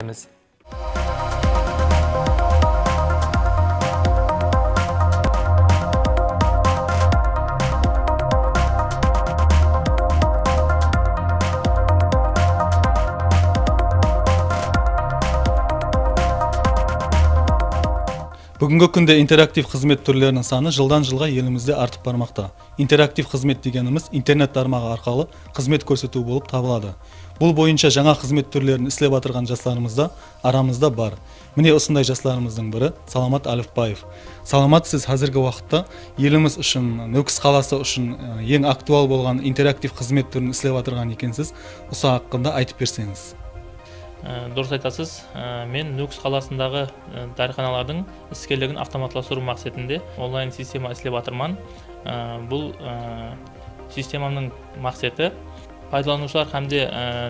Biz. Бүгінгі күнде интерактив қызмет түрлерінің саны жылдан жылға елімізде артып бармақта. Интерактив қызмет дегеніміз интернет тармағы арқылы қызмет көрсету болып табылады. Бұл бойынша жаңа қызмет түрлерін ісілеп атырған жастарымыз да арамызда бар. Міне осындай жастарымыздың бірі Саламат Алифбаев. Саламат, сіз қазіргі уақытта еліміз үшін, Нүкіс қаласы үшін ең актуал болған интерактив қызмет түрін ісілеп атырған екенсіз. Осы хақында айтып берсеңіз. Дұрыс айтасыз. Мен Нүкіс қаласындағы дәріханалардың іскерлігін автоматластыру мақсатында онлайн система ісілеп атырман. Бұл системаның мақсаты пайдаланушылар һәмде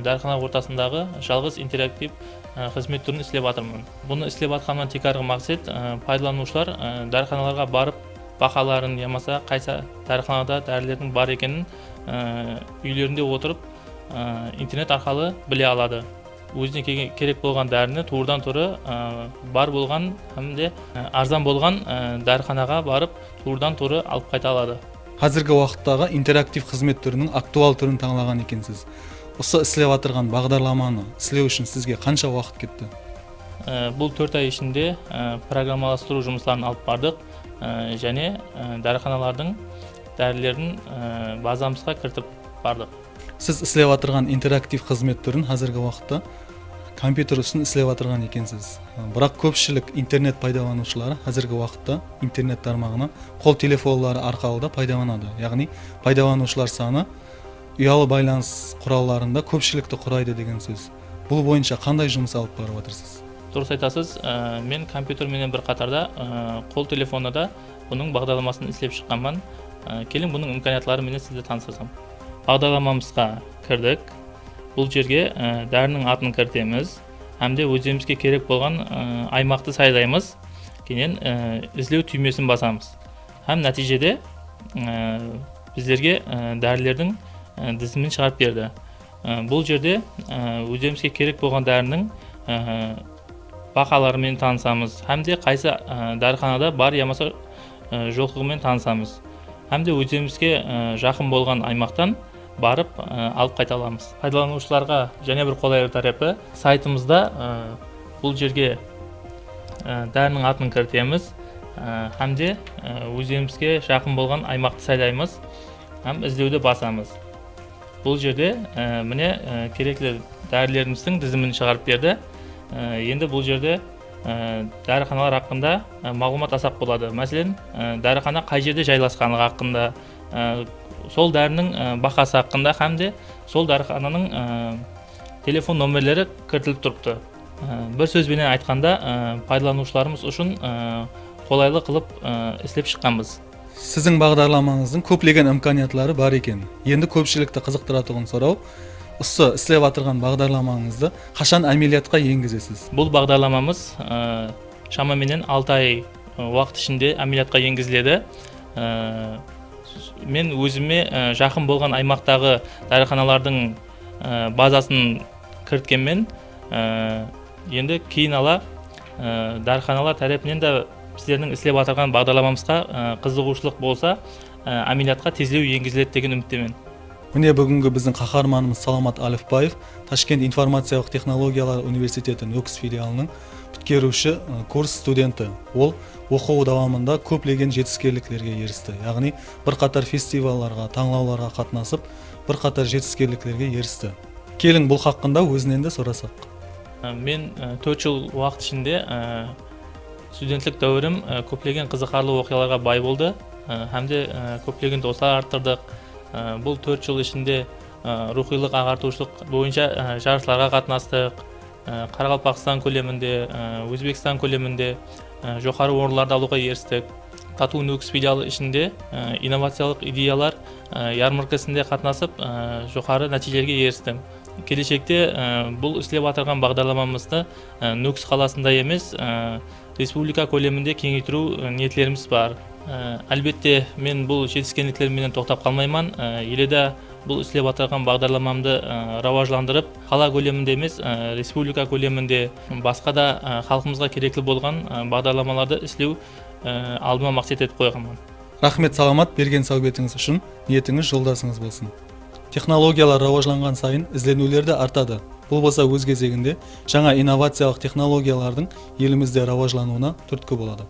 дәріхана ортасындағы жалғыз интерактив қызмет түрін ісілеп атырмын. Бұны ісілеп атқаннан тек арғы мақсат пайдаланушылар дәріханаларға барып бағаларын ямаса қайсы дәріханада дәрілердің бар екенін үйлерінде отырып интернет арқылы біле алады. Өзіне керек болған дәріні туырдан туры бар болған һәмде арзан болған дәріханаға барып туырдан туры алып қайта алады. Қазіргі уақыттағы интерактив қызмет түрінің актуал түрін таңлаған екенсіз. Осы ісілеп атырған бағдарламаны ісілеу үшін сізге қанша уақыт кетті? Бұл 4 ай ішінде программаластыру жұмыстарын алып бардық және дәріханалардың дәрілерін базамызға кіртіп бардық. Сіз ісілеп атырған интерактив қызмет түрін қазіргі уақытта компьютер үшін ісілеп атырған екенсіз. Бірақ көпшілік интернет пайдаланушылары қазіргі уақытта интернет тармағына қол телефондары арқылы да пайдаланады. Яғни пайдаланушылар саны ұялы байланыс құралдарында көпшілікті құрайды деген сөз. Бұл бойынша қандай жұмыс алып барып отырсыз? Дұрыс айтасыз. Мен компьютерменен бір қатарда қол телефонында бұның бағдарламасын ісілеп шыққанмын. Келin бұның имканиятлары менен сізді таныстырсам. Бағдарламамызға кірдік. Бұл жерге дәрінің атын кіртеміз. Әмде өзімізге керек болған аймақты сайлаймыз. Кейін іздеу түймесін басамыз. Әм нәтижеде біздерге дәрілердің тізімін шығарып берді. Бұл жерде өзімізге керек болған дәрінің бағаларымен танысамыз. Әмде қайсы дәріханада бар ямаса жоқлығымен танысамыз. Әмде өзімізге жақын болған аймақтан барып алып қайта аламыз. Пайдаланушыларға және бір қолайлы тарапы сайтымызда бұл жерге дәрінің атын кіртеміз. Әмде өзімізге жақын болған аймақты сайлаймыз. Әм іздеуді басамыз. Бұл жерде міне керекті дәрілеріміздің тізімін шығарып берді. Енді бұл жерде дәріханалар хақында мағлұмат алсақ болады. Мәселен, дәріхана қай жерде жайласқаны хақында, сол дәрінің бағасы хақында һәмде сол дәріхананың телефон номерлері кіртіліп тұрыпты. Бір сөзбен айтқанда, пайдаланушыларымыз үшін қолайлы қылып ісілеп шыққанбыз. Сіздің бағдарламаңыздың көптеген имканиятлары бар екен. Енді көпшілікті қызықтыратығын сұрау, осы ісілеп атырған бағдарламаңызды қашан әмелиятқа енгізесіз? Бұл бағдарламамыз шамаменен 6 ай уақыт ішінде әмелиятқа енгізіледі. Мен өзіме жақын болған аймақтағы дәріханалардың базасын кірткенмен, енді кейін ала дәріханалар тарапынан да біздердің ісілеп атырған бағдарламамызға қызығушылық болса, әмелиятқа тезлеу енгізіледі деген үміттемін. Міне бүгінгі біздің қаһарманымыз Саламат Алифбаев, Ташкент информациялық технологиялар университеті Нүкіс филиалының бүткеруші курс студенті. Ол оқу давамында көптеген жетістіктерге ерісті. Яғни бірқатар фестивальдарға, таңдауларға қатынасып, бірқатар жетістіктерге ерісті. Келin бұл хақында өзінен де сұрасақ. Мен 4 жыл уақыт ішінде студентлік дәуірім көптеген қызықарлы оқиғаларға бай болды. Һәмде көптеген достар арттырдық. Бұл 4 жыл ішінде рухилық ағартушылық бойынша жарыстарға қатынастық. Қарақалпақстан көлемінде, Өзбекстан көлемінде жоғары орынларды алуға ерістік. Тату Нүкіс филиалы ішінде инновациялық идеялар ярмаркасында қатынасып, жоғары нәтижелерге ерістім. Келешекте бұл ісілеп атырған бағдарламамызды Нүкіс қаласында емес, республика көлемінде кеңейтіру ниетлеріміз бар. Әлбетте мен бұл жетіскендіктерімнен тоқтап қалмайман. Елде бұл істеп атырған бағдарламамды рауажландырып, қала көлемінде емес, республика көлемінде басқа да халқымызға керекті болған бағдарламаларды істеу алдыма мақсат етіп қойғанмын. Рахмет, саламат, берген сәубетіңіз үшін ниетіңіз жолдасыңыз болсын. Технологиялар рауажланған сайын ізденулер де артады. Бұл болса өз кезегінде жаңа инновациялық технологиялардың елімізде рауажлануына түрткі болады.